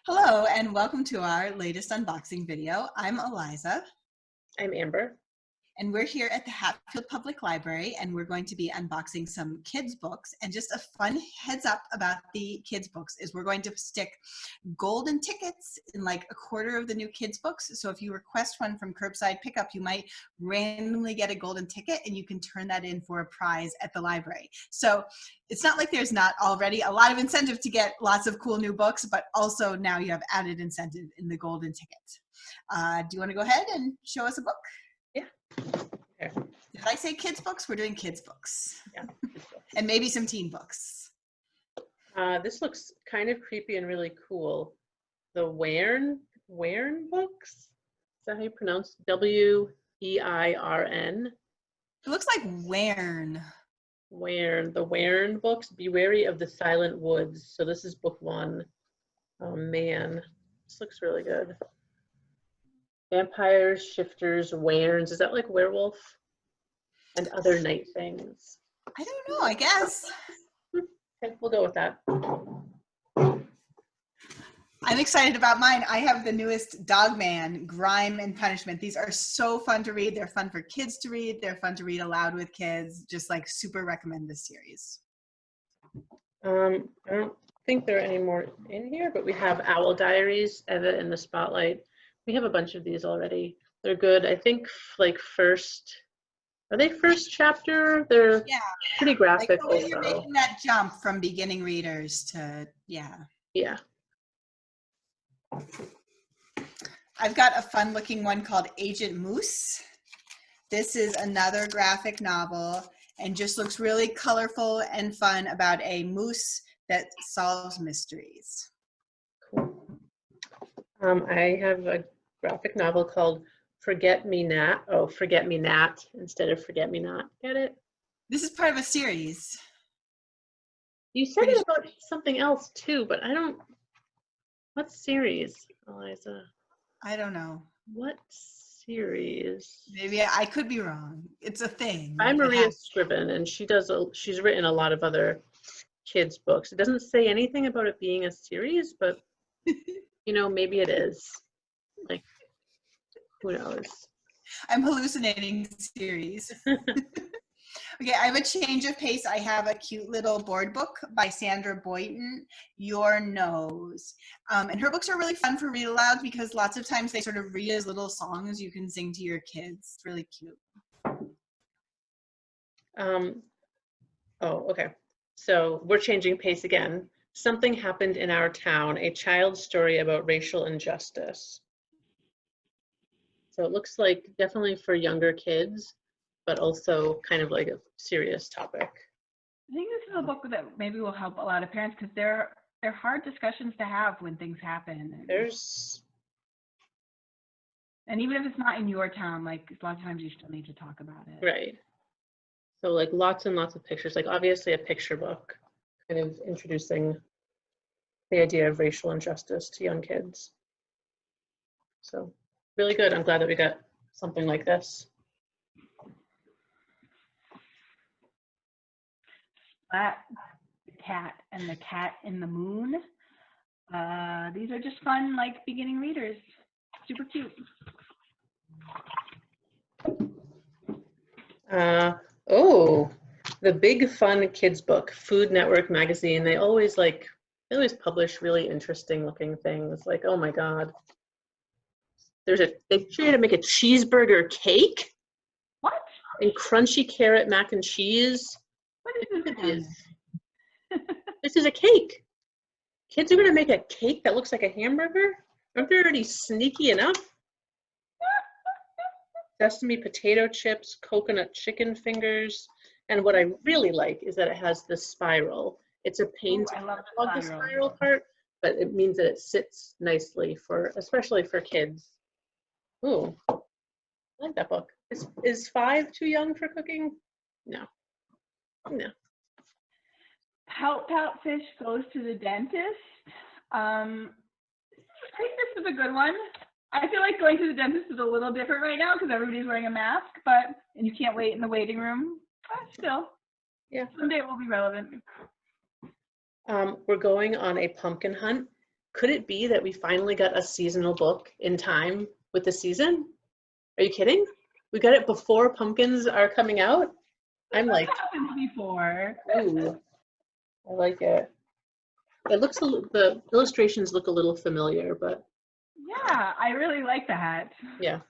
Hello and welcome to our latest unboxing video. I'm Eliza. I'm Amber. And we're here at the Hatfield Public Library and we're going to be unboxing some kids books. And just a fun heads up about the kids books is we're going to stick golden tickets in like a quarter of the new kids books. So if you request one from curbside pickup, you might randomly get a golden ticket and you can turn that in for a prize at the library. So it's not like there's not already a lot of incentive to get lots of cool new books, but also now you have added incentive in the golden ticket. Do you want to go ahead and show us a book? Yeah. Okay. Did I say kids books? We're doing kids books. Yeah. And maybe some teen books. This looks kind of creepy and really cool. The Weirn books? Is that how you pronounce W-E-I-R-N? It looks like Weirn. Weirn. The Weirn books. Be wary of the silent woods. So this is book one. Oh man, this looks really good. Vampires, shifters, Weirns. Is that like werewolf? And other night things. I don't know, I guess. Okay, we'll go with that. I'm excited about mine. I have the newest Dogman, Grime and Punishment. These are so fun to read. They're fun for kids to read. They're fun to read aloud with kids. Just like super recommend this series. I don't think there are any more in here, but we have Owl Diaries, Eva in the Spotlight. We have a bunch of these already. They're good. I think like are they first chapter? They're pretty graphic. Like, you're making that jump from beginning readers to, yeah. I've got a fun looking one called Agent Moose. This is another graphic novel and just looks really colorful and fun about a moose that solves mysteries. Cool. I have a graphic novel called Forget Me Not. Oh, Forget Me Not instead of Forget Me Not. Get it? This is part of a series. You said it about something else too, but I don't. What series, Eliza? I don't know. What series? Maybe I could be wrong. It's a thing. I'm Maria Scriven, and she's written a lot of other kids' books. It doesn't say anything about it being a series, but you know, maybe it is. Like, who knows? I'm hallucinating series. Okay, I have a change of pace. I have a cute little board book by Sandra Boynton, Your Nose. And her books are really fun for read aloud because lots of times they sort of read as little songs you can sing to your kids. It's really cute. Oh, okay. So we're changing pace again. Something happened in our town, a child's story about racial injustice. So it looks like definitely for younger kids, but also kind of like a serious topic. I think this is a book that maybe will help a lot of parents because they're hard discussions to have when things happen. And even if it's not in your town, like a lot of times you still need to talk about it. Right. So like lots and lots of pictures, like obviously a picture book, kind of introducing the idea of racial injustice to young kids. So really good. I'm glad that we got something like this. Splat, the Cat and the Cat in the Moon. These are just fun, like beginning readers. Super cute. Oh, the Big Fun Kids Book, Food Network magazine. They always publish really interesting looking things. Like, oh my God. They show you how to make a cheeseburger cake. What? And crunchy carrot mac and cheese. What is this? This is a cake. Kids are going to make a cake that looks like a hamburger? Aren't they already sneaky enough? Sesame potato chips, coconut chicken fingers. And what I really like is that it has the spiral. It's a pain to plug the spiral part, but it means that it sits nicely especially for kids. Ooh, I like that book. Is 5 too young for cooking? No. Pout-Pout Fish Goes to the Dentist. I think this is a good one. I feel like going to the dentist is a little different right now because everybody's wearing a mask, and you can't wait in the waiting room. But still, yeah, someday it will be relevant. We're going on a pumpkin hunt. could it be that we finally got a seasonal book in time with the season? Are you kidding? We got it before pumpkins are coming out? I'm like, happened before. ooh, I like it. It looks, the illustrations look a little familiar, but. Yeah, I really like that. Yeah.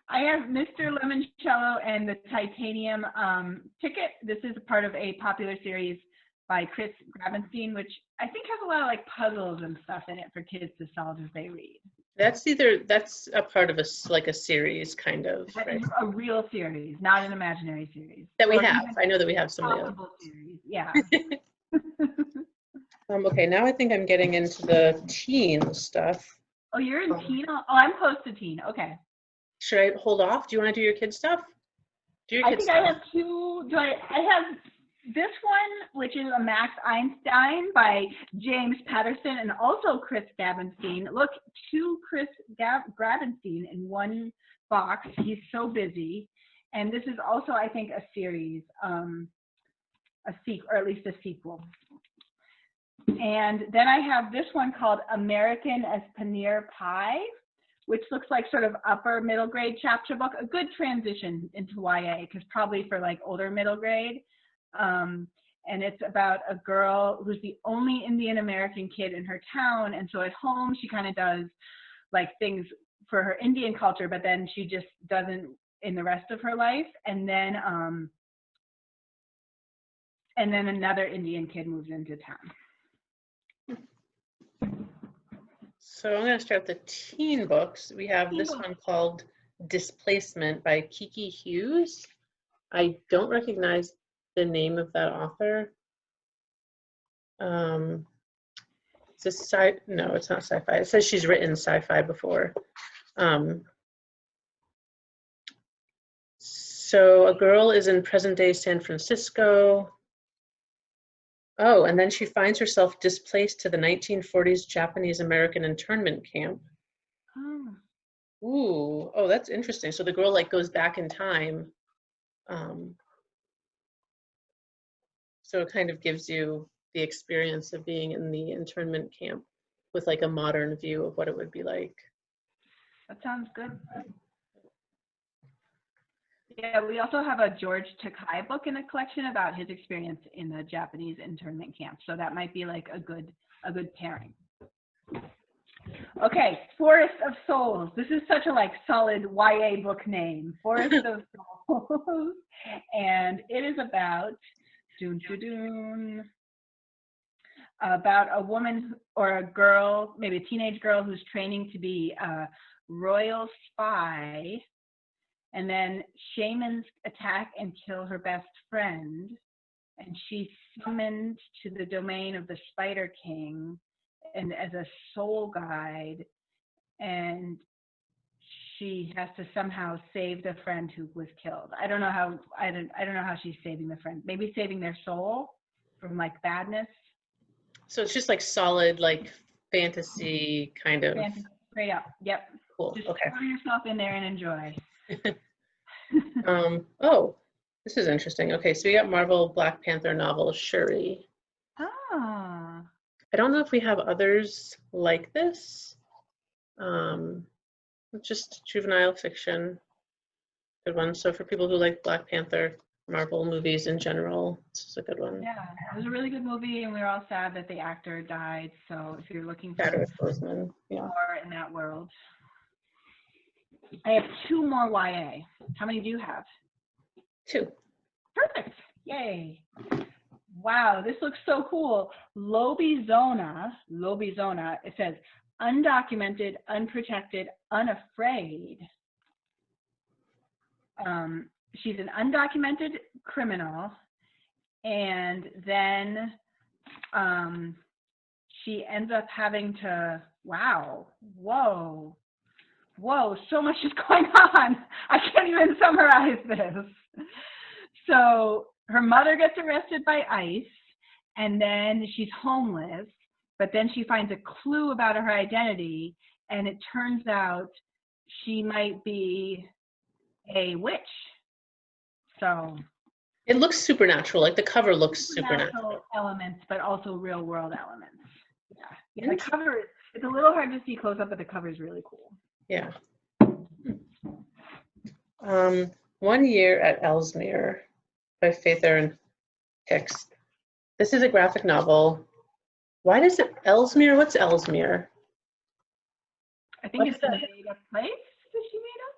I have Mr. Lemoncello and the Titanium Ticket. This is part of a popular series by Chris Grabenstein, which I think has a lot of like puzzles and stuff in it for kids to solve as they read. That's a part of a series, kind of, right? A real series, not an imaginary series. That we have. I know that we have some of the possible series. Yeah. Okay, now I think I'm getting into the teen stuff. Oh, you're in teen? Oh, I'm close to teen. Okay. Should I hold off? Do you want to do your kid stuff? Do your I kid think stuff. I have two. I have this one, which is a Max Einstein by James Patterson and also Chris Grabenstein. Look, two Chris Grabenstein in one box. He's so busy. And this is also, I think, a series, a sequel, or at least a sequel. And then I have this one called American as Paneer Pie, which looks like sort of upper middle grade chapter book, a good transition into YA, because probably for like older middle grade. And it's about a girl who's the only Indian American kid in her town. And so at home, she kind of does like things for her Indian culture, but then she just doesn't in the rest of her life. And then another Indian kid moves into town. So I'm going to start the teen books. We have this one called Displacement by Kiku Hughes. I don't recognize the name of that author. It's a no, it's not sci-fi. It says she's written sci-fi before. So a girl is in present-day San Francisco. Oh, and then she finds herself displaced to the 1940s Japanese-American internment camp. Ooh, oh, that's interesting. So the girl like goes back in time. So it kind of gives you the experience of being in the internment camp with like a modern view of what it would be like. That sounds good. Yeah, we also have a George Takei book in a collection about his experience in the Japanese internment camp. So that might be like a good pairing. Okay, Forest of Souls. This is such a like solid YA book name, Forest of Souls. And it is about about a woman or a girl, maybe a teenage girl who's training to be a royal spy. And then shamans attack and kill her best friend. And she's summoned to the domain of the Spider King and as a soul guide. And she has to somehow save the friend who was killed. I don't know how she's saving the friend. Maybe saving their soul from like badness. So it's just like solid, like fantasy kind of. Fantasy, straight up. Yep. Cool. Just okay. throw yourself in there and enjoy. Oh, this is interesting. Okay, so we got Marvel Black Panther novel Shuri. Ah. I don't know if we have others like this. Just juvenile fiction. Good one. So for people who like Black Panther, Marvel movies in general, this is a good one. Yeah, it was a really good movie, and we were all sad that the actor died. So if you're looking for more in that world, I have two more YA. How many do you have? 2. Perfect. Yay. Wow, this looks so cool. Lobizona, it says undocumented, unprotected, unafraid. She's an undocumented criminal, and then she ends up having to, whoa, so much is going on. I can't even summarize this. So her mother gets arrested by ICE, and then she's homeless, but then she finds a clue about her identity, and it turns out she might be a witch. So it looks supernatural. Like the cover looks supernatural. Elements, but also real world elements. Yeah, the cover, it's a little hard to see close up, but the cover is really cool. Yeah. 1 Year at Ellsmere by Faith Erin Hicks. This is a graphic novel. Why does it Ellsmere? What's Ellsmere? I think it's a made-up place that she made up.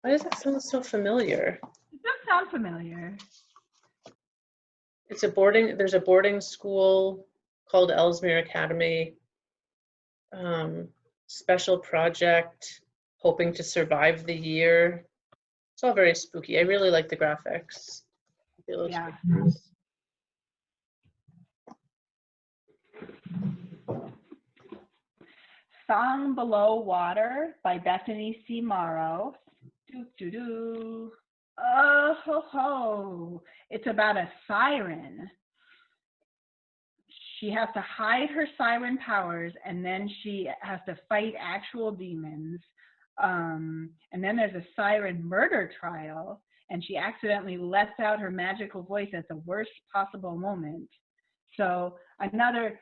Why does that sound so familiar? It does sound familiar. It's there's a boarding school called Ellsmere Academy. Special project, hoping to survive the year. It's all very spooky. I really like the graphics. Yeah. Song Below Water by Bethany C. Morrow. Oh ho ho! It's about a siren. She has to hide her siren powers, and then she has to fight actual demons. And then there's a siren murder trial, and she accidentally lets out her magical voice at the worst possible moment. So another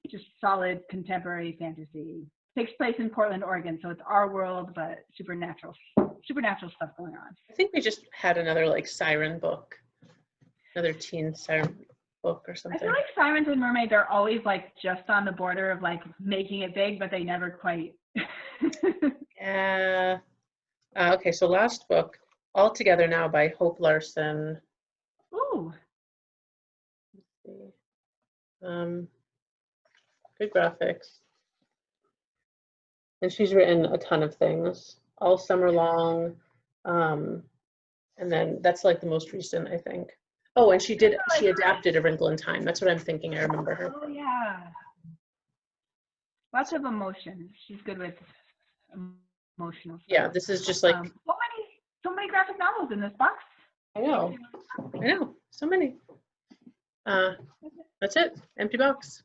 just solid contemporary fantasy. Takes place in Portland, Oregon, so it's our world, but supernatural stuff going on. I think we just had another like siren book, another teen siren book or something. I feel like sirens and mermaids are always like just on the border of like making it big, but they never quite. Yeah. Okay, so last book, All Together Now by Hope Larson. Ooh. Good graphics. And she's written a ton of things all summer long. And then that's like the most recent, I think. Oh, and she adapted A Wrinkle in Time. That's what I'm thinking. I remember her. Oh yeah. Lots of emotions. She's good with emotional stuff. Yeah, this is just like so many graphic novels in this box. I know. So many. That's it. Empty box.